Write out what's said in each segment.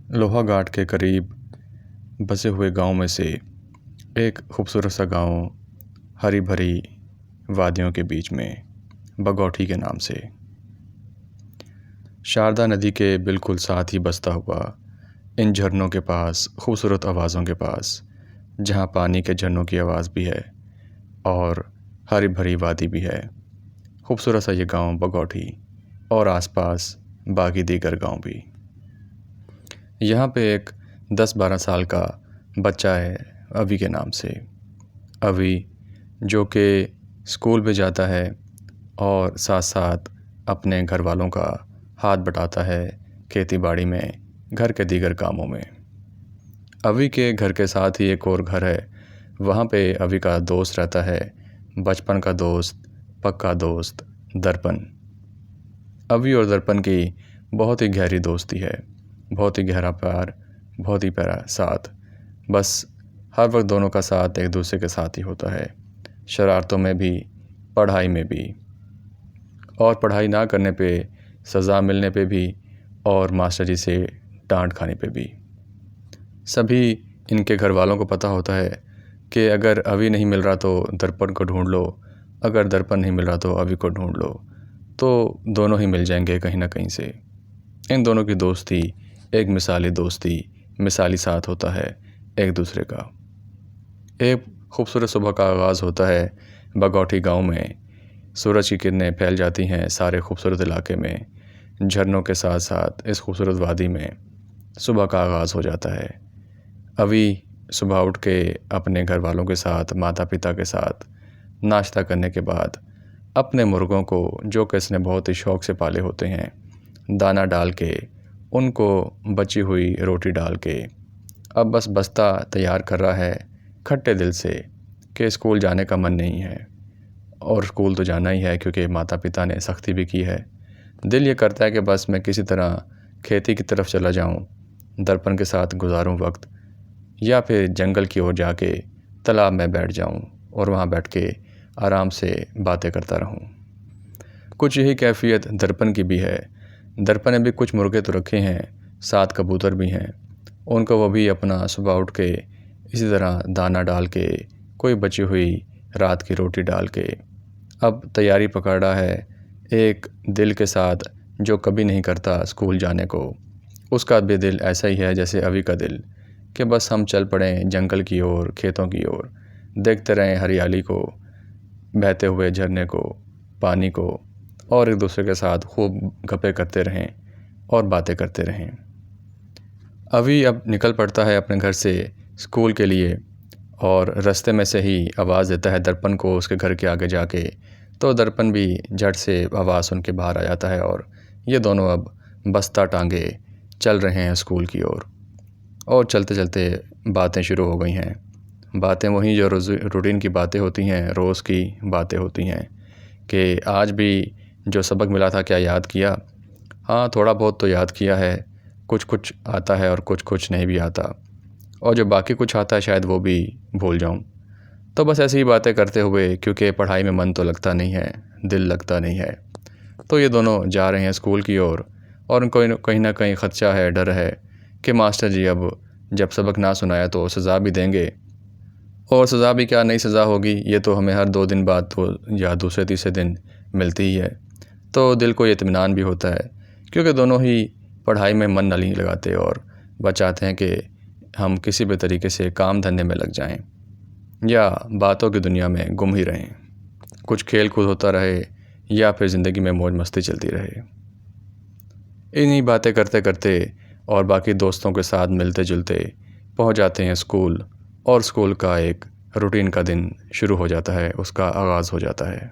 लोहाघाट के करीब बसे हुए गांव में से एक खूबसूरत सा गांव हरी भरी वादियों के बीच में बगौठी के नाम से। शारदा नदी के बिल्कुल साथ ही बसता हुआ इन झरनों के पास, खूबसूरत आवाज़ों के पास, जहां पानी के झरनों की आवाज़ भी है और हरी भरी वादी भी है। खूबसूरत सा ये गांव बगौठी और आसपास बाकी दीगर गांव भी। यहाँ पे एक 10-12 साल का बच्चा है अवी के नाम से। अवी जो कि स्कूल में जाता है और साथ साथ अपने घर वालों का हाथ बटाता है खेती बाड़ी में, घर के दीगर कामों में। अवी के घर के साथ ही एक और घर है, वहाँ पे अवी का दोस्त रहता है, बचपन का दोस्त, पक्का दोस्त दर्पण। अवी और दर्पण की बहुत ही गहरी दोस्ती है, बहुत ही गहरा प्यार, बहुत ही प्यारा साथ। बस हर वक्त दोनों का साथ एक दूसरे के साथ ही होता है, शरारतों में भी, पढ़ाई में भी, और पढ़ाई ना करने पे सज़ा मिलने पे भी, और मास्टर जी से डांट खाने पे भी। सभी इनके घर वालों को पता होता है कि अगर अवी नहीं मिल रहा तो दर्पण को ढूंढ लो, अगर दर्पण नहीं मिल रहा तो अवी को ढूंढ लो, तो दोनों ही मिल जाएंगे कहीं ना कहीं से। इन दोनों की दोस्ती एक मिसाली दोस्ती, मिसाली साथ होता है एक दूसरे का। एक खूबसूरत सुबह का आगाज़ होता है बगौठी गांव में। सूरज की किरणें फैल जाती हैं सारे खूबसूरत इलाके में। झरनों के साथ साथ इस खूबसूरत वादी में सुबह का आगाज़ हो जाता है। अवी सुबह उठ के अपने घर वालों के साथ, माता पिता के साथ नाश्ता करने के बाद अपने मुर्गों को, जो कि इसने बहुत ही शौक़ से पाले होते हैं, दाना डाल के, उनको बची हुई रोटी डाल के अब बस बस्ता तैयार कर रहा है खट्टे दिल से कि स्कूल जाने का मन नहीं है, और स्कूल तो जाना ही है क्योंकि माता पिता ने सख्ती भी की है। दिल ये करता है कि बस मैं किसी तरह खेती की तरफ चला जाऊं, दर्पण के साथ गुजारूं वक्त, या फिर जंगल की ओर जाके तालाब में बैठ जाऊं और वहां बैठ के आराम से बातें करता रहूं। कुछ यही कैफियत दर्पण की भी है। दर्पण ने भी कुछ मुर्गे तो रखे हैं, 7 कबूतर भी हैं। उनको वो भी अपना सुबह उठ के इसी तरह दाना डाल के, कोई बची हुई रात की रोटी डाल के अब तैयारी पकड़ रहा है एक दिल के साथ जो कभी नहीं करता स्कूल जाने को। उसका भी दिल ऐसा ही है जैसे अवी का दिल, कि बस हम चल पड़ें जंगल की ओर, खेतों की ओर, देखते रहें हरियाली को, बहते हुए झरने को, पानी को, और एक दूसरे के साथ खूब गप्पे करते रहें और बातें करते रहें। अवी अब निकल पड़ता है अपने घर से स्कूल के लिए, और रास्ते में से ही आवाज़ देता है दर्पण को उसके घर के आगे जाके। तो दर्पण भी झट से आवाज़ सुन के बाहर आ जाता है और ये दोनों अब बस्ता टांगे चल रहे हैं स्कूल की ओर। और चलते चलते बातें शुरू हो गई हैं। बातें वही जो रूटीन की बातें होती हैं, रोज़ की बातें होती हैं कि आज भी जो सबक मिला था क्या याद किया? हाँ, थोड़ा बहुत तो याद किया है, कुछ कुछ आता है और कुछ कुछ नहीं भी आता, और जो बाकी कुछ आता है शायद वो भी भूल जाऊं। तो बस ऐसी ही बातें करते हुए, क्योंकि पढ़ाई में मन तो लगता नहीं है, दिल लगता नहीं है, तो ये दोनों जा रहे हैं स्कूल की ओर। और उनको कहीं ना कहीं खदशा है, डर है कि मास्टर जी अब जब सबक ना सुनाया तो सज़ा भी देंगे, और सज़ा भी क्या, नई सज़ा होगी, ये तो हमें हर 2 दिन बाद तो या दूसरे तीसरे दिन मिलती ही है। तो दिल को इत्मीनान भी होता है, क्योंकि दोनों ही पढ़ाई में मन नहीं लगाते और वह चाहते हैं कि हम किसी भी तरीके से काम धंधे में लग जाएं या बातों की दुनिया में गुम ही रहें, कुछ खेल कूद होता रहे या फिर ज़िंदगी में मौज मस्ती चलती रहे। इन्हीं बातें करते करते और बाकी दोस्तों के साथ मिलते जुलते पहुंच जाते हैं स्कूल, और स्कूल का एक रूटीन का दिन शुरू हो जाता है, उसका आगाज़ हो जाता है।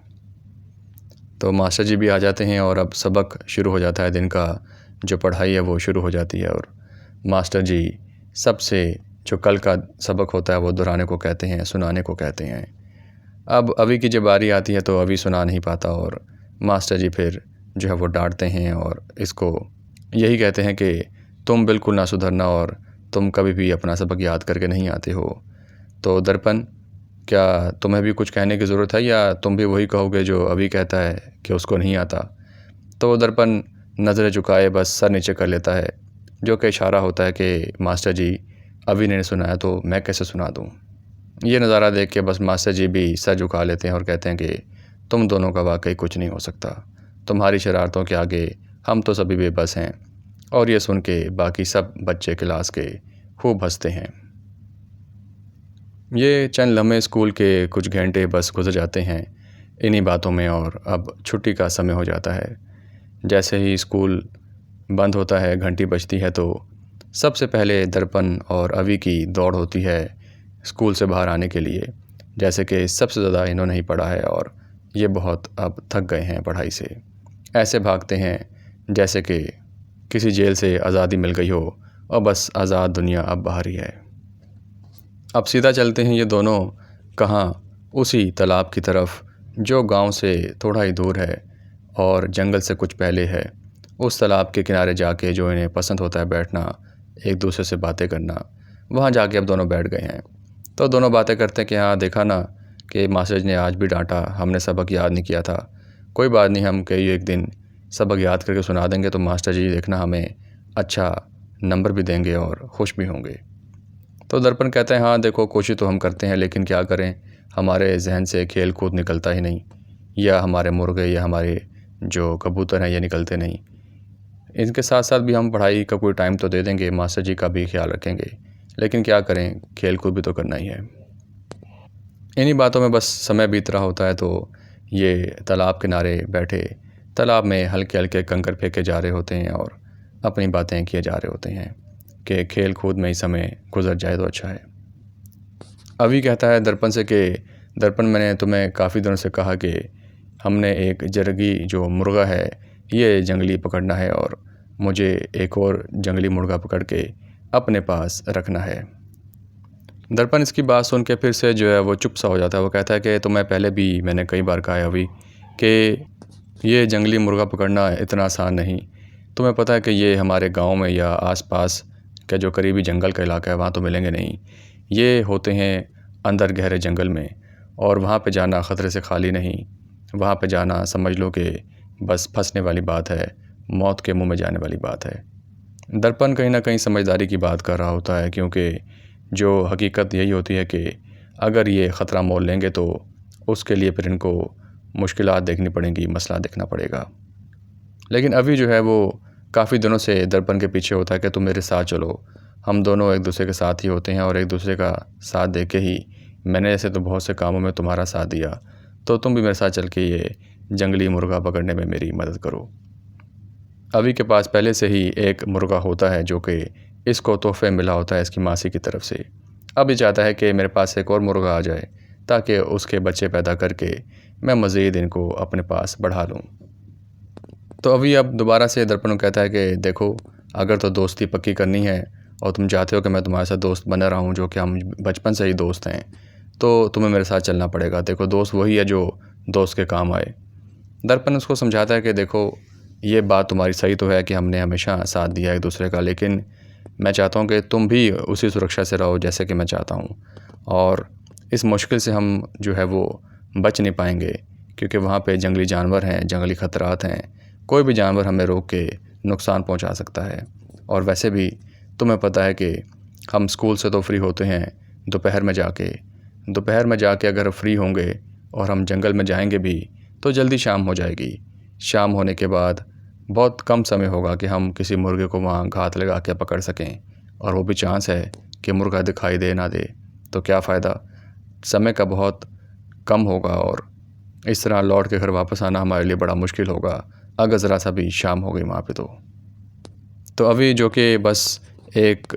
तो मास्टर जी भी आ जाते हैं और अब सबक शुरू हो जाता है, दिन का जो पढ़ाई है वो शुरू हो जाती है। और मास्टर जी सबसे जो कल का सबक होता है वो दोहराने को कहते हैं, सुनाने को कहते हैं। अब अवी की जब बारी आती है तो अवी सुना नहीं पाता, और मास्टर जी फिर जो है वो डांटते हैं और इसको यही कहते हैं कि तुम बिल्कुल ना सुधरना और तुम कभी भी अपना सबक याद करके नहीं आते हो। तो दर्पण, क्या तुम्हें भी कुछ कहने की ज़रूरत है, या तुम भी वही कहोगे जो अभी कहता है कि उसको नहीं आता? तो दर्पण नज़रें झुकाए बस सर नीचे कर लेता है जो कि इशारा होता है कि मास्टर जी अभी ने सुनाया तो मैं कैसे सुना दूँ। ये नज़ारा देख के बस मास्टर जी भी सर झुका लेते हैं और कहते हैं कि तुम दोनों का वाकई कुछ नहीं हो सकता, तुम्हारी शरारतों के आगे हम तो सभी बेबस हैं। और ये सुन के बाकी सब बच्चे क्लास के खूब हंसते हैं। ये चंद लम्हे स्कूल के कुछ घंटे बस गुजर जाते हैं इन्हीं बातों में, और अब छुट्टी का समय हो जाता है। जैसे ही स्कूल बंद होता है, घंटी बजती है, तो सबसे पहले दर्पण और अवी की दौड़ होती है स्कूल से बाहर आने के लिए। जैसे कि सबसे ज़्यादा इन्होंने ही पढ़ा है और ये बहुत अब थक गए हैं पढ़ाई से। ऐसे भागते हैं जैसे कि किसी जेल से आज़ादी मिल गई हो और बस आज़ाद दुनिया अब बाहर ही है। अब सीधा चलते हैं ये दोनों कहाँ, उसी तालाब की तरफ जो गांव से थोड़ा ही दूर है और जंगल से कुछ पहले है। उस तालाब के किनारे जाके जो इन्हें पसंद होता है बैठना, एक दूसरे से बातें करना, वहाँ जाके अब दोनों बैठ गए हैं। तो दोनों बातें करते हैं कि हाँ देखा ना कि मास्टर जी ने आज भी डांटा, हमने सबक याद नहीं किया था। कोई बात नहीं, हम कई एक दिन सबक याद करके सुना देंगे तो मास्टर जी देखना हमें अच्छा नंबर भी देंगे और खुश भी होंगे। तो दर्पण कहते हैं हाँ देखो, कोशिश तो हम करते हैं लेकिन क्या करें, हमारे जहन से खेल कूद निकलता ही नहीं, या हमारे मुर्गे या हमारे जो कबूतर हैं ये निकलते नहीं। इनके साथ साथ भी हम पढ़ाई का कोई टाइम तो दे देंगे, मास्टर जी का भी ख्याल रखेंगे, लेकिन क्या करें, खेल कूद भी तो करना ही है। इन्हीं बातों में बस समय बीत रहा होता है। तो ये तालाब किनारे बैठे तालाब में हल्के हल्के कंकर फेंके जा रहे होते हैं और अपनी बातें किए जा रहे होते हैं कि खेल कूद में ही समय गुजर जाए तो अच्छा है। अभी कहता है दर्पण से कि दर्पण, मैंने तुम्हें काफ़ी दिनों से कहा कि हमने एक जरगी जो मुर्गा है ये जंगली पकड़ना है और मुझे एक और जंगली मुर्गा पकड़ के अपने पास रखना है। दर्पण इसकी बात सुन के फिर से जो है वो चुप सा हो जाता है। वो कहता है कि तुम्हें पहले भी मैंने कई बार कहा है अभी कि ये जंगली मुर्गा पकड़ना इतना आसान नहीं। तुम्हें पता है कि ये हमारे गांव में या आसपास का जो करीबी जंगल का इलाका है वहाँ तो मिलेंगे नहीं। ये होते हैं अंदर गहरे जंगल में, और वहाँ पे जाना ख़तरे से खाली नहीं। वहाँ पे जाना समझ लो कि बस फंसने वाली बात है, मौत के मुँह में जाने वाली बात है। दर्पण कहीं ना कहीं समझदारी की बात कर रहा होता है, क्योंकि जो हकीकत यही होती है कि अगर ये ख़तरा मोल लेंगे तो उसके लिए फिर इनको मुश्किलात देखनी पड़ेंगी, मसला देखना पड़ेगा। लेकिन अभी जो है वो काफ़ी दिनों से दर्पण के पीछे होता है कि तुम मेरे साथ चलो, हम दोनों एक दूसरे के साथ ही होते हैं और एक दूसरे का साथ दे के ही मैंने ऐसे तो बहुत से कामों में तुम्हारा साथ दिया, तो तुम भी मेरे साथ चल के ये जंगली मुर्गा पकड़ने में मेरी मदद करो। अभी के पास पहले से ही एक मुर्गा होता है जो कि इसको तोहफे मिला होता है इसकी मासी की तरफ से। अब ये चाहता है कि मेरे पास एक और मुर्गा आ जाए ताकि उसके बच्चे पैदा करके मैं मज़ीद इनको अपने पास बढ़ा लूँ। तो अभी अब दोबारा से दर्पण कहता है कि देखो, अगर तो दोस्ती पक्की करनी है और तुम चाहते हो कि मैं तुम्हारे साथ दोस्त बना रहा हूँ, जो कि हम बचपन से ही दोस्त हैं, तो तुम्हें मेरे साथ चलना पड़ेगा। देखो, दोस्त वही है जो दोस्त के काम आए। दर्पण उसको समझाता है कि देखो, ये बात तुम्हारी सही तो है कि हमने हमेशा साथ दिया एक दूसरे का, लेकिन मैं चाहता हूँ कि तुम भी उसी सुरक्षा से रहो जैसे कि मैं चाहता हूँ, और इस मुश्किल से हम जो है वो बच नहीं पाएंगे, क्योंकि वहाँ पे जंगली जानवर हैं, जंगली ख़तरात हैं, कोई भी जानवर हमें रोक के नुकसान पहुँचा सकता है। और वैसे भी तुम्हें पता है कि हम स्कूल से तो फ्री होते हैं दोपहर में जाके अगर फ्री होंगे और हम जंगल में जाएंगे भी तो जल्दी शाम हो जाएगी। शाम होने के बाद बहुत कम समय होगा कि हम किसी मुर्गे को वहाँ घात लगा के पकड़ सकें, और वो भी चांस है कि मुर्गा दिखाई दे ना दे, तो क्या फ़ायदा, समय का बहुत कम होगा और इस तरह लौट के घर वापस आना हमारे लिए बड़ा मुश्किल होगा अगर ज़रा सा भी शाम हो गई वहाँ पे। तो अभी जो कि बस एक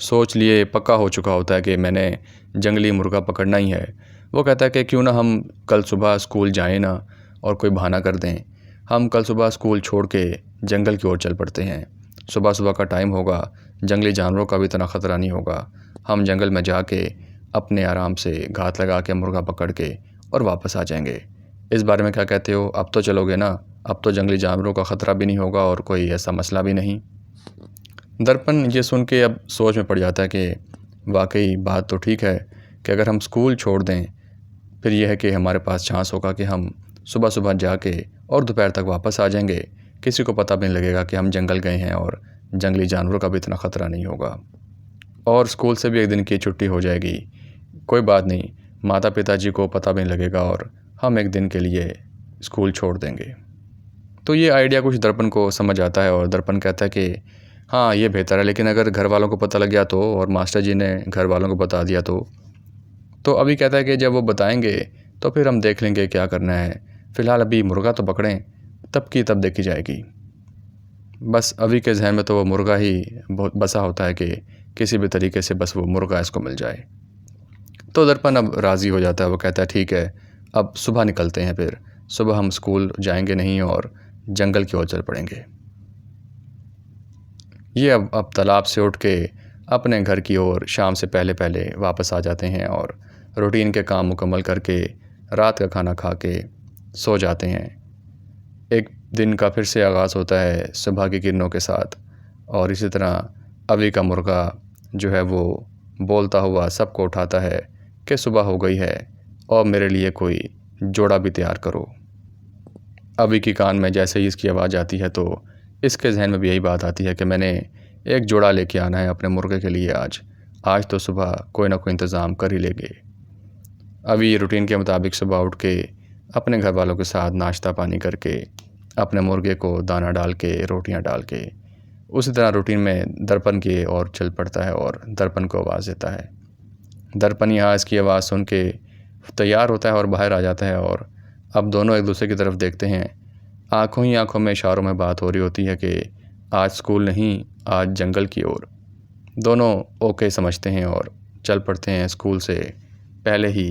सोच लिए पक्का हो चुका होता है कि मैंने जंगली मुर्गा पकड़ना ही है, वो कहता है कि क्यों ना हम कल सुबह स्कूल जाएं ना और कोई बहाना कर दें। हम कल सुबह स्कूल छोड़ के जंगल की ओर चल पड़ते हैं। सुबह सुबह का टाइम होगा, जंगली जानवरों का भी इतना ख़तरा नहीं होगा। हम जंगल में जाके अपने आराम से घात लगा के मुर्गा पकड़ के और वापस आ जाएंगे। इस बारे में क्या कहते हो? अब तो चलोगे ना? अब तो जंगली जानवरों का ख़तरा भी नहीं होगा और कोई ऐसा मसला भी नहीं। दर्पण ये सुन के अब सोच में पड़ जाता है कि वाकई बात तो ठीक है कि अगर हम स्कूल छोड़ दें फिर यह है कि हमारे पास चांस होगा कि हम सुबह सुबह जाके और दोपहर तक वापस आ जाएंगे। किसी को पता भी नहीं लगेगा कि हम जंगल गए हैं और जंगली जानवरों का भी इतना ख़तरा नहीं होगा। और स्कूल से भी एक दिन की छुट्टी हो जाएगी। कोई बात नहीं, माता पिताजी को पता भी नहीं लगेगा और हम एक दिन के लिए स्कूल छोड़ देंगे। तो ये आइडिया कुछ दर्पण को समझ आता है और दर्पण कहता है कि हाँ, ये बेहतर है, लेकिन अगर घर वालों को पता लग गया तो, और मास्टर जी ने घर वालों को बता दिया तो अभी कहता है कि जब वो बताएंगे तो फिर हम देख लेंगे क्या करना है। फ़िलहाल अभी मुर्गा तो पकड़ें, तब की तब देखी जाएगी। बस अभी के जहन में तो वो मुर्गा ही बहुत बसा होता है कि किसी भी तरीके से बस वो मुर्गा इसको मिल जाए। तो दर्पण अब राज़ी हो जाता है। वो कहता है ठीक है, अब सुबह निकलते हैं, फिर सुबह हम स्कूल जाएंगे नहीं और जंगल की ओर चल पड़ेंगे। ये अब तालाब से उठ के अपने घर की ओर शाम से पहले पहले वापस आ जाते हैं और रूटीन के काम मुकम्मल करके रात का खाना खा के सो जाते हैं। एक दिन का फिर से आगाज़ होता है सुबह की किरणों के साथ, और इसी तरह अभी का मुर्गा जो है वो बोलता हुआ सबको उठाता है कि सुबह हो गई है और मेरे लिए कोई जोड़ा भी तैयार करो। अभी की कान में जैसे ही इसकी आवाज़ आती है तो इसके जहन में भी यही बात आती है कि मैंने एक जोड़ा लेके आना है अपने मुर्गे के लिए। आज तो सुबह कोई ना कोई इंतज़ाम कर ही लेंगे। अभी रूटीन के मुताबिक सुबह उठ के अपने घर वालों के साथ नाश्ता पानी करके अपने मुर्गे को दाना डाल के रोटियां डाल के उसी तरह रूटीन में दर्पण की ओर चल पड़ता है और दर्पण को आवाज़ देता है। दर्पण यहाँ इसकी आवाज़ सुन के तैयार होता है और बाहर आ जाता है, और अब दोनों एक दूसरे की तरफ देखते हैं। आँखों ही आँखों में इशारों में बात हो रही होती है कि आज स्कूल नहीं, आज जंगल की ओर। दोनों ओके समझते हैं और चल पड़ते हैं। स्कूल से पहले ही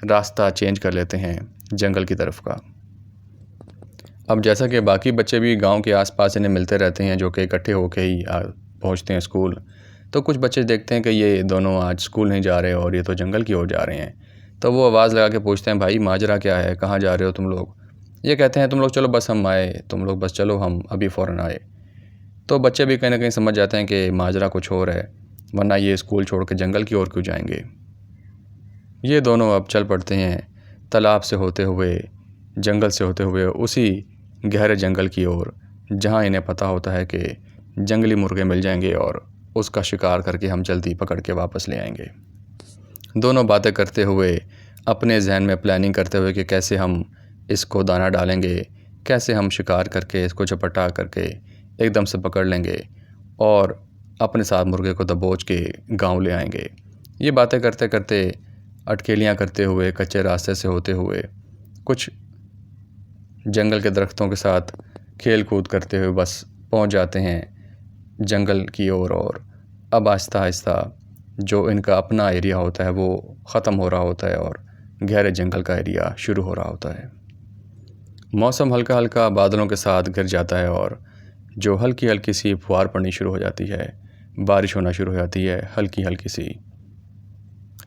रास्ता चेंज कर लेते हैं जंगल की तरफ का। अब जैसा कि बाकी बच्चे भी गांव के आसपास इन्हें मिलते रहते हैं, जो कि इकट्ठे होके ही पहुंचते हैं स्कूल, तो कुछ बच्चे देखते हैं कि ये दोनों आज स्कूल नहीं जा रहे और ये तो जंगल की ओर जा रहे हैं। तो वो आवाज़ लगा के पूछते हैं, भाई माजरा क्या है, कहाँ जा रहे हो तुम लोग? ये कहते हैं तुम लोग चलो, बस हम आए, तुम लोग बस चलो, हम अभी फ़ौरन आए। तो बच्चे भी कहीं ना कहीं समझ जाते हैं कि माजरा कुछ और है, वरना ये स्कूल छोड़ के जंगल की ओर क्यों जाएंगे। ये दोनों अब चल पड़ते हैं तालाब से होते हुए, जंगल से होते हुए उसी गहरे जंगल की ओर, जहाँ इन्हें पता होता है कि जंगली मुर्गे मिल जाएंगे और उसका शिकार करके हम जल्दी पकड़ के वापस ले आएंगे। दोनों बातें करते हुए, अपने जहन में प्लानिंग करते हुए कि कैसे हम इसको दाना डालेंगे, कैसे हम शिकार करके इसको झपटा करके एकदम से पकड़ लेंगे और अपने साथ मुर्गे को दबोच के गांव ले आएंगे। ये बातें करते करते, अटकेलियाँ करते हुए, कच्चे रास्ते से होते हुए, कुछ जंगल के दरख्तों के साथ खेल कूद करते हुए बस पहुंच जाते हैं जंगल की ओर। और अब आहिस्ता आहिस्ता जो इनका अपना एरिया होता है वो ख़त्म हो रहा होता है और गहरे जंगल का एरिया शुरू हो रहा होता है। मौसम हल्का हल्का बादलों के साथ घिर जाता है और जो हल्की हल्की सी फुहार पड़नी शुरू हो जाती है, बारिश होना शुरू हो जाती है हल्की हल्की सी।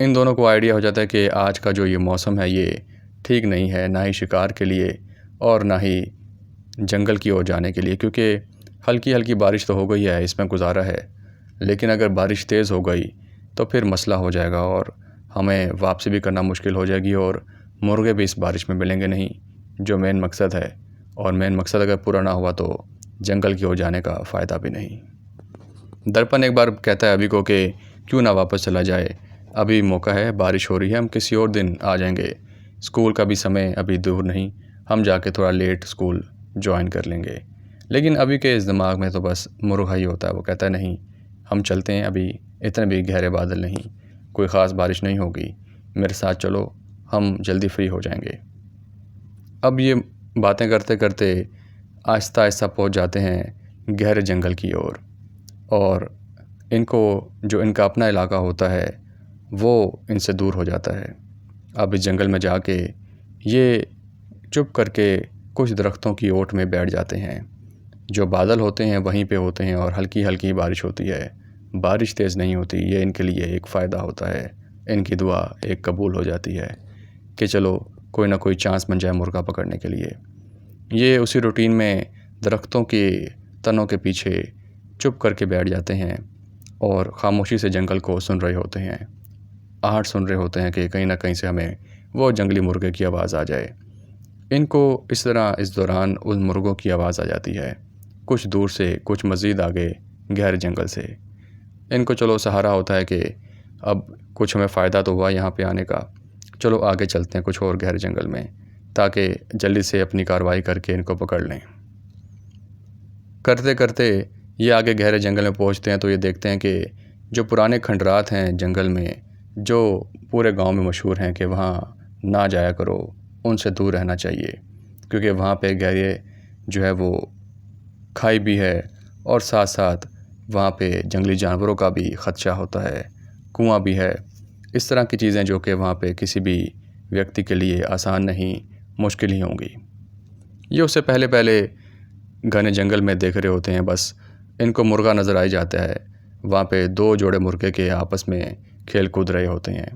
इन दोनों को आइडिया हो जाता है कि आज का जो ये मौसम है ये ठीक नहीं है, ना ही शिकार के लिए और ना ही जंगल की ओर जाने के लिए, क्योंकि हल्की हल्की बारिश तो हो गई है, इसमें गुजारा है, लेकिन अगर बारिश तेज़ हो गई तो फिर मसला हो जाएगा और हमें वापसी भी करना मुश्किल हो जाएगी और मुर्गे भी इस बारिश में मिलेंगे नहीं, जो मेन मकसद है। और मेन मकसद अगर पूरा ना हुआ तो जंगल की ओर जाने का फ़ायदा भी नहीं। दर्पण एक बार कहता है अभी को कि क्यों ना वापस चला जाए, अभी मौका है, बारिश हो रही है, हम किसी और दिन आ जाएंगे, स्कूल का भी समय अभी दूर नहीं, हम जाके थोड़ा लेट स्कूल ज्वाइन कर लेंगे। लेकिन अभी के इस दिमाग में तो बस मुर्गा ही होता है। वो कहता है नहीं, हम चलते हैं, अभी इतने भी गहरे बादल नहीं, कोई ख़ास बारिश नहीं होगी, मेरे साथ चलो, हम जल्दी फ्री हो जाएंगे। अब ये बातें करते करते आहिस्ता आहिस्ता पहुंच जाते हैं गहरे जंगल की ओर, और इनको जो इनका अपना इलाका होता है वो इनसे दूर हो जाता है। अब इस जंगल में जाके ये चुप करके कुछ दरख्तों की ओट में बैठ जाते हैं। जो बादल होते हैं वहीं पे होते हैं और हल्की हल्की बारिश होती है, बारिश तेज़ नहीं होती। ये इनके लिए एक फ़ायदा होता है, इनकी दुआ एक कबूल हो जाती है कि चलो कोई ना कोई चांस बन जाए मुर्गा पकड़ने के लिए। ये उसी रूटीन में दरख्तों के तनों के पीछे चुप करके बैठ जाते हैं और ख़ामोशी से जंगल को सुन रहे होते हैं, आहट सुन रहे होते हैं कि कहीं ना कहीं से हमें वो जंगली मुर्गे की आवाज़ आ जाए। इनको इस तरह इस दौरान उन मुर्गों की आवाज़ आ जाती है, कुछ दूर से, कुछ मज़ीद आगे गहरे जंगल से। इनको चलो सहारा होता है कि अब कुछ हमें फ़ायदा तो हुआ यहाँ पे आने का, चलो आगे चलते हैं कुछ और गहरे जंगल में, ताकि जल्दी से अपनी कार्रवाई करके इनको पकड़ लें। करते करते ये आगे गहरे जंगल में पहुँचते हैं तो ये देखते हैं कि जो पुराने खंडरात हैं जंगल में, जो पूरे गांव में मशहूर हैं कि वहाँ ना जाया करो, उनसे दूर रहना चाहिए, क्योंकि वहाँ पे गहरे जो है वो खाई भी है और साथ साथ वहाँ पे जंगली जानवरों का भी ख़दशा होता है, कुआं भी है। इस तरह की चीज़ें जो कि वहाँ पे किसी भी व्यक्ति के लिए आसान नहीं, मुश्किल ही होंगी। ये उससे पहले पहले घने जंगल में देख रहे होते हैं, बस इनको मुर्गा नज़र आ ही जाता है। वहाँ पे 2 जोड़े मुर्गे के आपस में खेल कूद रहे होते हैं।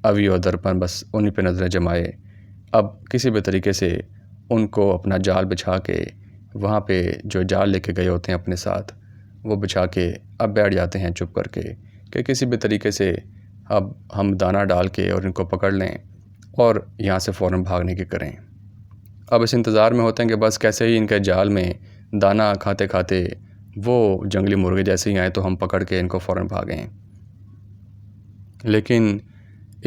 अवी और दर्पण बस उन्हीं पे नज़रें जमाए अब किसी भी तरीके से उनको अपना जाल बिछा के वहाँ पे जो जाल लेके गए होते हैं अपने साथ, वो बिछा के अब बैठ जाते हैं चुप करके कि किसी भी तरीके से अब हम दाना डाल के और इनको पकड़ लें और यहाँ से फ़ौरन भागने की करें। अब इस इंतज़ार में होते हैं कि बस कैसे ही इनके जाल में दाना खाते खाते वो जंगली मुर्गे जैसे ही आए तो हम पकड़ के इनको फ़ौरन भागें। लेकिन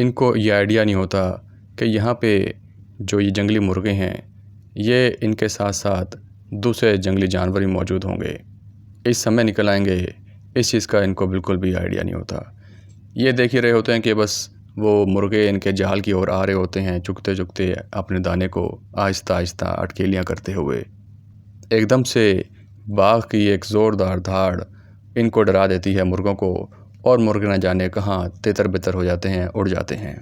इनको ये आइडिया नहीं होता कि यहाँ पे जो ये जंगली मुर्गे हैं, ये इनके साथ साथ दूसरे जंगली जानवर भी मौजूद होंगे, इस समय निकल आएंगे। इस चीज़ का इनको बिल्कुल भी आइडिया नहीं होता। ये देख ही रहे होते हैं कि बस वो मुर्गे इनके जाल की ओर आ रहे होते हैं, चुगते चुगते अपने दाने को आहिस्ता आहिस्ता अटकेलियाँ करते हुए। एकदम से बाघ की एक ज़ोरदार धाड़ इनको डरा देती है मुर्गों को, और मुर्गे न जाने कहाँ तितर बितर हो जाते हैं, उड़ जाते हैं।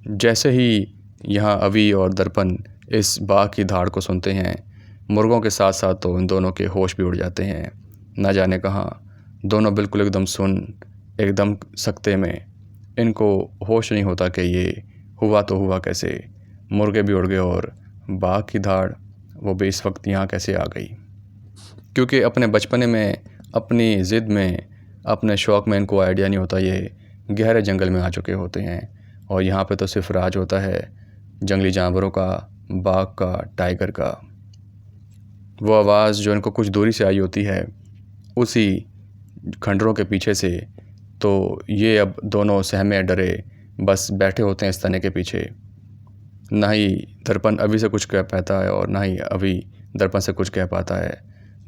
जैसे ही यहाँ अवी और दर्पण इस बाघ की धाड़ को सुनते हैं, मुर्गों के साथ साथ तो इन दोनों के होश भी उड़ जाते हैं। न जाने कहाँ दोनों बिल्कुल एकदम सुन, एकदम सकते में, इनको होश नहीं होता कि ये हुआ तो हुआ कैसे। मुर्गे भी उड़ गए और बाघ की धाड़ वो भी इस वक्त यहाँ कैसे आ गई, क्योंकि अपने बचपने में, अपनी ज़िद में, अपने शौक़ में इनको आइडिया नहीं होता। ये गहरे जंगल में आ चुके होते हैं और यहाँ पे तो सिर्फ राज होता है जंगली जानवरों का, बाघ का, टाइगर का। वो आवाज़ जो इनको कुछ दूरी से आई होती है उसी खंडरों के पीछे से, तो ये अब दोनों सहमे डरे बस बैठे होते हैं इस तने के पीछे। ना ही दर्पण अभी से कुछ कह पाता है और ना ही अभी दर्पण से कुछ कह पाता है।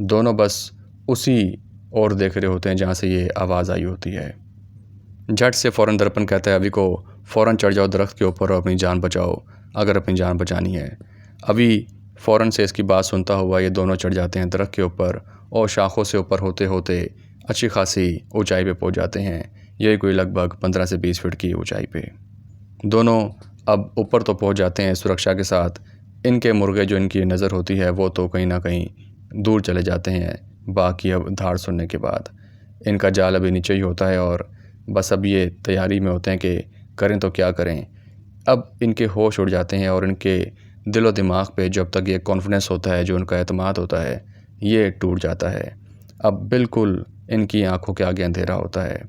दोनों बस उसी ओर देख रहे होते हैं जहाँ से ये आवाज़ आई होती है। झट से फ़ौरन दर्पण कहता है अभी को, फ़ौरन चढ़ जाओ दरख्त के ऊपर और अपनी जान बचाओ, अगर अपनी जान बचानी है। अभी फ़ौरन से इसकी बात सुनता हुआ ये दोनों चढ़ जाते हैं दरख्त के ऊपर और शाखों से ऊपर होते होते अच्छी खासी ऊंचाई पे पहुंच जाते हैं। यही कोई लगभग 15 से 20 फीट की ऊंचाई पे दोनों अब ऊपर तो पहुंच जाते हैं सुरक्षा के साथ। इनके मुर्गे जो इनकी नज़र होती है वो तो कहीं ना कहीं दूर चले जाते हैं बाघ की अब धाड़ सुनने के बाद। इनका जाल अभी नीचे ही होता है और बस अब ये तैयारी में होते हैं कि करें तो क्या करें। अब इनके होश उड़ जाते हैं और इनके दिलो दिमाग पे जो अब तक ये कॉन्फिडेंस होता है, जो उनका एतमाद होता है, ये टूट जाता है। अब बिल्कुल इनकी आंखों के आगे अंधेरा होता है।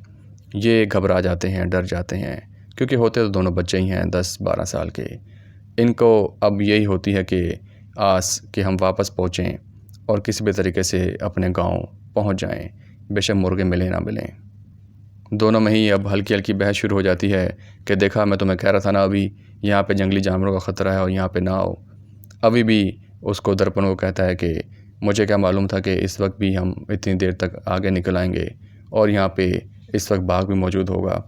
ये घबरा जाते हैं, डर जाते हैं, क्योंकि होते तो दोनों बच्चे ही हैं 10-12 साल के। इनको अब यही होती है कि आस कि हम वापस पहुँचें और किसी भी तरीके से अपने गांव पहुंच जाएं, बेशक मुर्गे मिलें ना मिलें। दोनों में ही अब हल्की हल्की बहस शुरू हो जाती है कि देखा मैं तुम्हें कह रहा था ना, अभी यहाँ पे जंगली जानवरों का ख़तरा है और यहाँ पे ना आओ। अभी भी उसको दर्पण को कहता है कि मुझे क्या मालूम था कि इस वक्त भी हम इतनी देर तक आगे निकल आएंगे और यहाँ पे इस वक्त बाघ भी मौजूद होगा।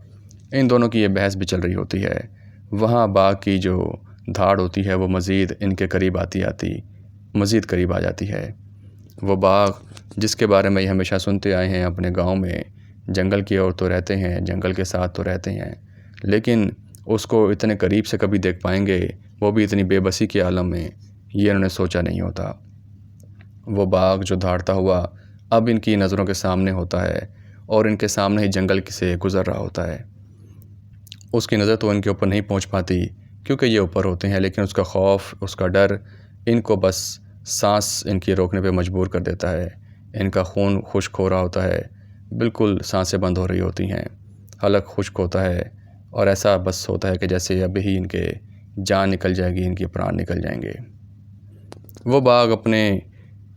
इन दोनों की ये बहस भी चल रही होती है। वहाँ बाघ की जो धाड़ होती है वो मज़ीद इनके करीब आती मज़ीद करीब आ जाती है। वो बाघ जिसके बारे में ये हमेशा सुनते आए हैं अपने गांव में, जंगल की ओर तो रहते हैं, जंगल के साथ तो रहते हैं, लेकिन उसको इतने करीब से कभी देख पाएंगे, वो भी इतनी बेबसी के आलम में, ये इन्होंने सोचा नहीं होता। वो बाघ जो धाड़ता हुआ अब इनकी नज़रों के सामने होता है और इनके सामने ही जंगल से गुज़र रहा होता है। उसकी नज़र तो इनके ऊपर नहीं पहुंच पाती क्योंकि ये ऊपर होते हैं, लेकिन उसका खौफ, उसका डर इनको बस सांस इनकी रोकने पे मजबूर कर देता है। इनका खून खुश्क हो रहा होता है, बिल्कुल सांसें बंद हो रही होती हैं, हलक खुश्क होता है और ऐसा बस होता है कि जैसे अभी ही इनके जान निकल जाएगी, इनके प्राण निकल जाएंगे। वो बाघ अपने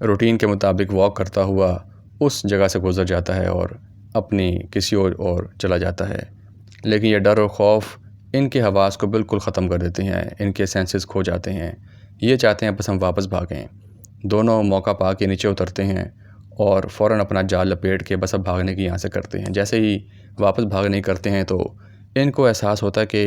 रूटीन के मुताबिक वॉक करता हुआ उस जगह से गुज़र जाता है और अपनी किसी और चला जाता है। लेकिन ये डर और ख़ौफ़ इनके हवास को बिल्कुल ख़त्म कर देते हैं, इनके सेंसेस खो जाते हैं। ये चाहते हैं बस हम वापस भागें। दोनों मौका पा के नीचे उतरते हैं और फ़ौरन अपना जाल लपेट के बस अब भागने की यहाँ से करते हैं। जैसे ही वापस भागने की करते हैं तो इनको एहसास होता है कि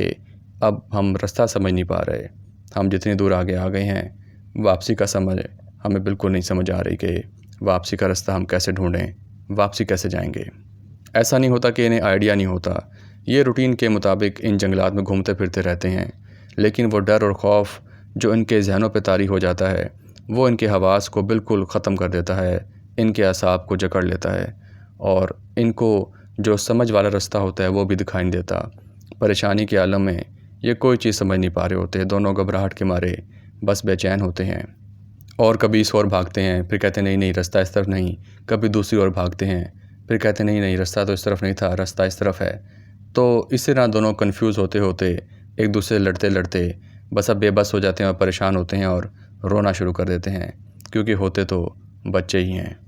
अब हम रास्ता समझ नहीं पा रहे। हम जितनी दूर आगे आ गए हैं, वापसी का समय हमें बिल्कुल नहीं समझ आ रही कि वापसी का रास्ता हम कैसे ढूँढें, वापसी कैसे जाएंगे। ऐसा नहीं होता कि इन्हें आइडिया नहीं होता, ये रूटीन के मुताबिक इन जंगलात में घूमते फिरते रहते हैं। लेकिन वो डर और ख़ौफ़ जो इनके ज़हनों पे तारी हो जाता है, वो इनके हवास को बिल्कुल ख़त्म कर देता है, इनके असाब को जकड़ लेता है और इनको जो समझ वाला रास्ता होता है वो भी दिखाई नहीं देता। परेशानी के आलम में ये कोई चीज़ समझ नहीं पा रहे होते। दोनों घबराहट के मारे बस बेचैन होते हैं और कभी इस ओर भागते हैं, फिर कहते हैं नहीं नहीं रास्ता इस तरफ नहीं। कभी दूसरी ओर भागते हैं, फिर कहते हैं नहीं नहीं रास्ता तो इस तरफ नहीं था, रास्ता इस तरफ है। तो इस तरह दोनों कन्फ्यूज़ होते होते एक दूसरे से लड़ते लड़ते बस अब बेबस हो जाते हैं और परेशान होते हैं और रोना शुरू कर देते हैं, क्योंकि होते तो बच्चे ही हैं।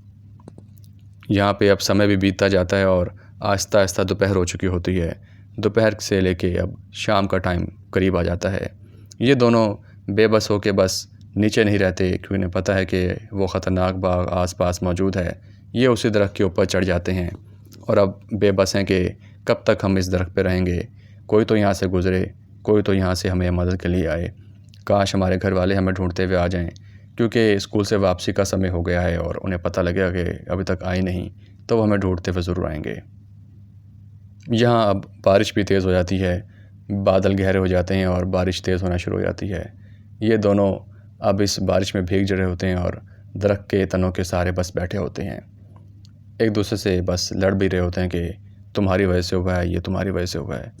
यहाँ पे अब समय भी बीतता जाता है और आहिस्ता आहिस्ता दोपहर हो चुकी होती है। दोपहर से लेके अब शाम का टाइम करीब आ जाता है। ये दोनों बेबस होके बस नीचे नहीं रहते, क्योंकि उन्हें पता है कि वो ख़तरनाक बाघ आसपास मौजूद है। ये उसी दरख्त के ऊपर चढ़ जाते हैं और अब बेबस हैं कि कब तक हम इस दरख्त पे रहेंगे। कोई तो यहाँ से गुज़रे, कोई तो यहाँ से हमें मदद के लिए आए। काश हमारे घर वाले हमें ढूंढते हुए आ जाएं, क्योंकि स्कूल से वापसी का समय हो गया है और उन्हें पता लगेगा कि अभी तक आई नहीं, तो वो हमें ढूंढते हुए ज़रूर आएंगे। यहाँ अब बारिश भी तेज़ हो जाती है, बादल गहरे हो जाते हैं और बारिश तेज़ होना शुरू हो जाती है। ये दोनों अब इस बारिश में भीग रहे होते हैं और दरख्त के तनों के सहारे बस बैठे होते हैं। एक दूसरे से बस लड़ भी रहे होते हैं कि तुम्हारी वजह से हुआ है, ये तुम्हारी वजह से हुआ है।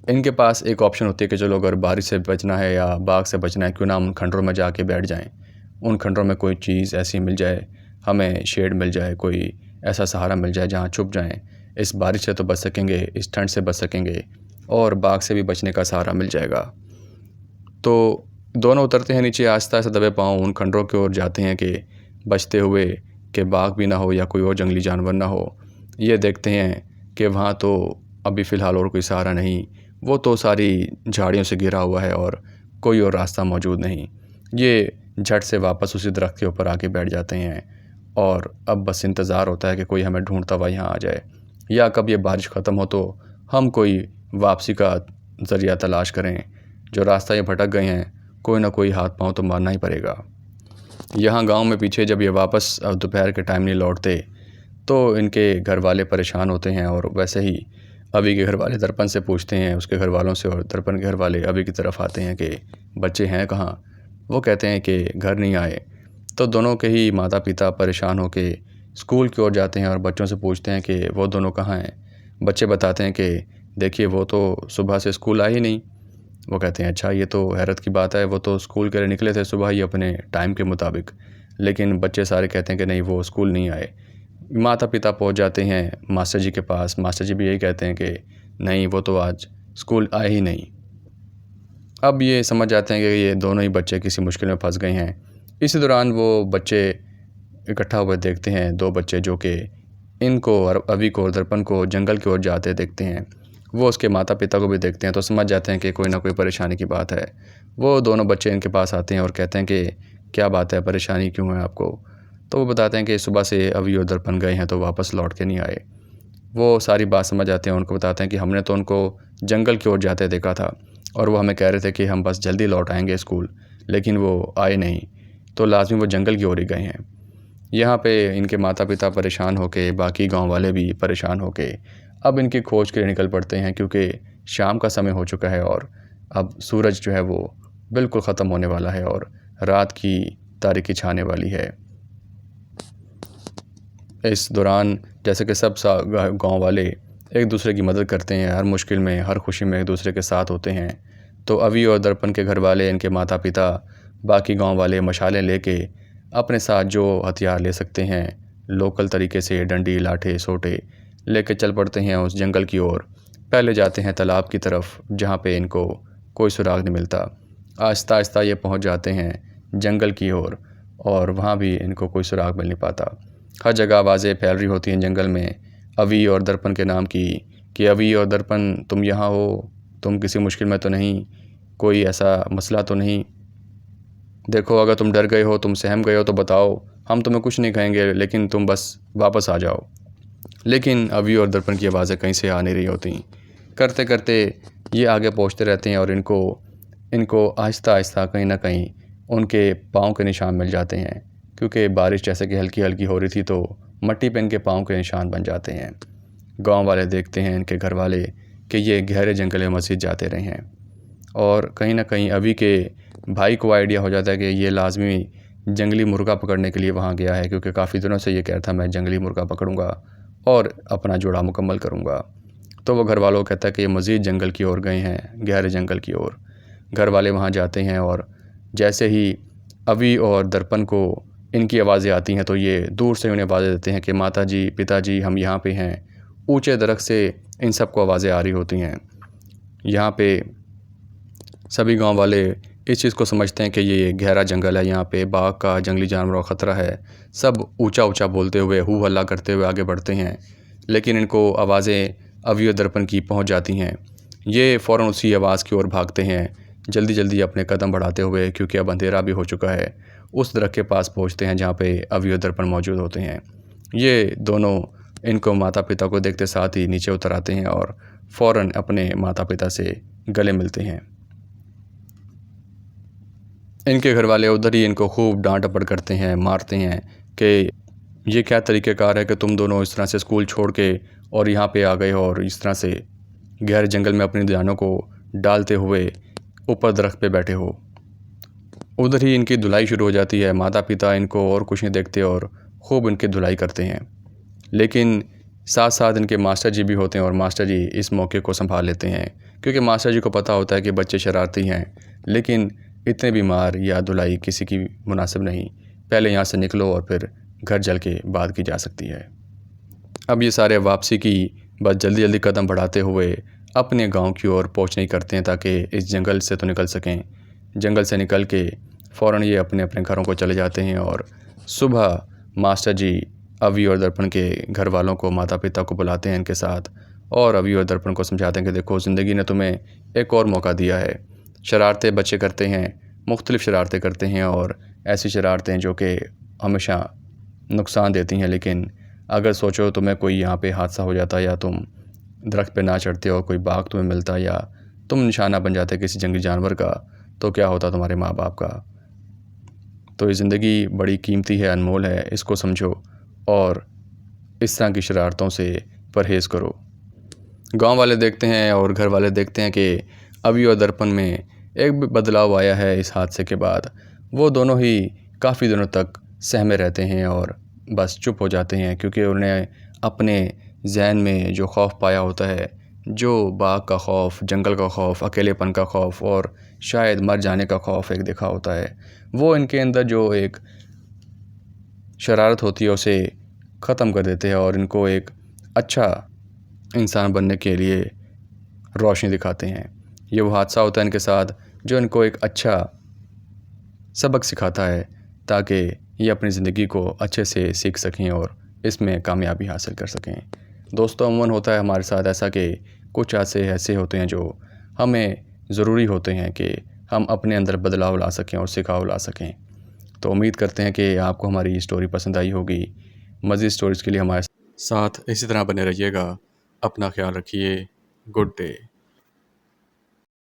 इनके पास एक ऑप्शन होती है कि चलो अगर बारिश से बचना है या बाघ से बचना है, क्यों ना हम उन खंडरों में जाके बैठ जाएं। उन खंडरों में कोई चीज़ ऐसी मिल जाए, हमें शेड मिल जाए, कोई ऐसा सहारा मिल जाए जहाँ छुप जाएं। इस बारिश से तो बच सकेंगे, इस ठंड से बच सकेंगे और बाघ से भी बचने का सहारा मिल जाएगा। तो दोनों उतरते हैं नीचे, आहिस्ता आहिस्ता दबे पाँव उन खंडरों की ओर जाते हैं कि बचते हुए कि बाघ भी ना हो या कोई और जंगली जानवर ना हो। ये देखते हैं कि वहाँ तो अभी फ़िलहाल और कोई सहारा नहीं, वो तो सारी झाड़ियों से घिरा हुआ है और कोई और रास्ता मौजूद नहीं। ये झट से वापस उसी दरख्त के ऊपर आके बैठ जाते हैं और अब बस इंतज़ार होता है कि कोई हमें ढूंढता हुआ यहाँ आ जाए, या कब ये बारिश ख़त्म हो तो हम कोई वापसी का ज़रिया तलाश करें। जो रास्ता ये भटक गए हैं, कोई ना कोई हाथ पाँव तो मारना ही पड़ेगा। यहाँ गांव में पीछे जब ये वापस दोपहर के टाइम नहीं लौटते तो इनके घर वाले परेशान होते हैं और वैसे ही अभी के घर वाले दर्पण से पूछते हैं उसके घर वालों से, और दर्पण के घर वाले अभी की तरफ आते हैं कि बच्चे हैं कहाँ। वो कहते हैं कि घर नहीं आए। तो दोनों के ही माता पिता परेशान होके स्कूल की ओर जाते हैं और बच्चों से पूछते हैं कि वो दोनों कहाँ हैं। बच्चे बताते हैं कि देखिए वो तो सुबह से स्कूल आए ही नहीं। वो कहते हैं अच्छा ये तो हैरत की बात है, वो तो स्कूल के लिए निकले थे सुबह ही अपने टाइम के मुताबिक। लेकिन बच्चे सारे कहते हैं कि नहीं वो स्कूल नहीं आए। माता पिता पहुंच जाते हैं मास्टर जी के पास। मास्टर जी भी यही कहते हैं कि नहीं वो तो आज स्कूल आए ही नहीं। अब ये समझ जाते हैं कि ये दोनों ही बच्चे किसी मुश्किल में फंस गए हैं। इसी दौरान वो बच्चे इकट्ठा हुए देखते हैं, दो बच्चे जो कि इनको और अभी को और दर्पण को जंगल की ओर जाते देखते हैं। वो उसके माता पिता को भी देखते हैं तो समझ जाते हैं कि कोई ना कोई परेशानी की बात है। वो दोनों बच्चे इनके पास आते हैं और कहते हैं कि क्या बात है, परेशानी क्यों है आपको। तो वो बताते हैं कि सुबह से अभी और दर्पण गए हैं तो वापस लौट के नहीं आए। वो सारी बात समझ आते हैं, उनको बताते हैं कि हमने तो उनको जंगल की ओर जाते देखा था और वो हमें कह रहे थे कि हम बस जल्दी लौट आएंगे स्कूल, लेकिन वो आए नहीं, तो लाजमी वो जंगल की ओर ही गए हैं। यहाँ पे इनके माता पिता परेशान होके, बाकी गांव वाले भी परेशान होके अब इनकी खोज के लिए निकल पड़ते हैं, क्योंकि शाम का समय हो चुका है और अब सूरज जो है वो बिल्कुल ख़त्म होने वाला है और रात की तारीकी छाने वाली है। इस दौरान जैसे कि सब गांव वाले एक दूसरे की मदद करते हैं, हर मुश्किल में हर खुशी में एक दूसरे के साथ होते हैं। तो अवी और दर्पण के घर वाले, इनके माता पिता, बाकी गांव वाले मशालें लेके अपने साथ जो हथियार ले सकते हैं लोकल तरीके से, डंडी लाठे सोटे लेके चल पड़ते हैं उस जंगल की ओर। पहले जाते हैं तालाब की तरफ जहाँ पे इनको कोई सुराग नहीं मिलता। आहिस्ता आहिस्ता ये पहुँच जाते हैं जंगल की ओर और वहाँ भी इनको कोई सुराग मिल नहीं पाता। हर जगह आवाज़ें फैल रही होती हैं जंगल में अवी और दर्पण के नाम की कि अवी और दर्पण तुम यहाँ हो, तुम किसी मुश्किल में तो नहीं, कोई ऐसा मसला तो नहीं, देखो अगर तुम डर गए हो, तुम सहम गए हो तो बताओ, हम तुम्हें कुछ नहीं कहेंगे, लेकिन तुम बस वापस आ जाओ। लेकिन अवी और दर्पण की आवाज़ें कहीं से आ नहीं रही होती। करते करते ये आगे पहुँचते रहते हैं और इनको आहिस्ता आहिस्ता कहीं ना कहीं उनके पाँव के निशान मिल जाते हैं, क्योंकि बारिश जैसे कि हल्की हल्की हो रही थी तो मट्टी पे इनके पाँव के निशान बन जाते हैं। गांव वाले देखते हैं, इनके घर वाले, कि ये गहरे जंगल में मस्जिद जाते रहे हैं। और कहीं ना कहीं अभी के भाई को आइडिया हो जाता है कि ये लाजमी जंगली मुर्गा पकड़ने के लिए वहाँ गया है, क्योंकि काफ़ी दिनों से ये कह रहा था मैं जंगली मुर्गा पकड़ूंगा और अपना जोड़ा मुकम्मल करूँगा। तो वो घर वालों को कहता है कि ये मज़ीद जंगल की ओर गए हैं, गहरे जंगल की ओर। घर वाले वहाँ जाते हैं और जैसे ही अवी और दर्पण को इनकी आवाज़ें आती हैं तो ये दूर से उन्हें आवाज़ें देते हैं कि माता जी, पिताजी, हम यहाँ पे हैं। ऊंचे दरख्त से इन सबको आवाज़ें आ रही होती हैं। यहाँ पे सभी गांव वाले इस चीज़ को समझते हैं कि ये गहरा जंगल है, यहाँ पे बाघ का, जंगली जानवरों का ख़तरा है। सब ऊंचा ऊंचा बोलते हुए, हू हल्ला करते हुए आगे बढ़ते हैं, लेकिन इनको आवाज़ें अवी और दर्पण की पहुंच जाती हैं। ये फ़ौरन उसी आवाज़ की ओर भागते हैं, जल्दी जल्दी अपने कदम बढ़ाते हुए, क्योंकि अब अंधेरा भी हो चुका है। उस दरख्त के पास पहुँचते हैं जहाँ पे अवी और दर्पण मौजूद होते हैं। ये दोनों इनको माता पिता को देखते साथ ही नीचे उतर आते हैं और फ़ौरन अपने माता पिता से गले मिलते हैं। इनके घर वाले उधर ही इनको खूब डांट डपट करते हैं, मारते हैं कि ये क्या तरीक़ेकार है कि तुम दोनों इस तरह से स्कूल छोड़ के और यहाँ पे आ गए हो और इस तरह से गहरे जंगल में अपनी जानों को डालते हुए ऊपर दरख्त पे बैठे हो। उधर ही इनकी धुलाई शुरू हो जाती है। माता पिता इनको और कुछ नहीं देखते और खूब इनकी धुलाई करते हैं। लेकिन साथ साथ इनके मास्टर जी भी होते हैं और मास्टर जी इस मौके को संभाल लेते हैं, क्योंकि मास्टर जी को पता होता है कि बच्चे शरारती हैं, लेकिन इतने भी मार या धुलाई किसी की मुनासिब नहीं। पहले यहाँ से निकलो और फिर घर चल के बात की जा सकती है। अब ये सारे वापसी की बस जल्दी जल्दी कदम बढ़ाते हुए अपने गांव की ओर पहुँचने करते हैं, ताकि इस जंगल से तो निकल सकें। जंगल से निकल के फ़ौरन ये अपने अपने घरों को चले जाते हैं और सुबह मास्टर जी अवी और दर्पण के घर वालों को, माता पिता को बुलाते हैं इनके साथ, और अवी और दर्पण को समझाते हैं कि देखो, ज़िंदगी ने तुम्हें एक और मौका दिया है। शरारतें बच्चे करते हैं, मुख्तलिफ़ शरारतें करते हैं और ऐसी शरारतें जो कि हमेशा नुकसान देती हैं, लेकिन अगर सोचो तुम्हें कोई यहाँ पे हादसा हो जाता या तुम दरख्त पे ना चढ़ते और कोई बाघ तुम्हें मिलता या तुम निशाना बन जाते किसी जंगली जानवर का, तो क्या होता तुम्हारे माँ बाप का। तो ये ज़िंदगी बड़ी कीमती है, अनमोल है, इसको समझो और इस तरह की शरारतों से परहेज़ करो। गांव वाले देखते हैं और घर वाले देखते हैं कि अवी और दर्पण में एक बदलाव आया है इस हादसे के बाद। वो दोनों ही काफ़ी दिनों तक सहमे रहते हैं और बस चुप हो जाते हैं, क्योंकि उन्हें अपने जहन में जो खौफ पाया होता है, जो बाघ का खौफ, जंगल का खौफ, अकेलेपन का खौफ और शायद मर जाने का खौफ एक देखा होता है, वो इनके अंदर जो एक शरारत होती है उसे ख़त्म कर देते हैं और इनको एक अच्छा इंसान बनने के लिए रोशनी दिखाते हैं। ये वो हादसा होता है इनके साथ जो इनको एक अच्छा सबक सिखाता है, ताकि ये अपनी ज़िंदगी को अच्छे से सीख सकें और इसमें कामयाबी हासिल कर सकें। दोस्तों, अमूमन होता है हमारे साथ ऐसा कि कुछ ऐसे होते हैं जो हमें ज़रूरी होते हैं कि हम अपने अंदर बदलाव ला सकें और सिखाव ला सकें। तो उम्मीद करते हैं कि आपको हमारी स्टोरी पसंद आई होगी। मज़ीद स्टोरीज़ के लिए हमारे साथ इसी तरह बने रहिएगा। अपना ख्याल रखिए। Good day.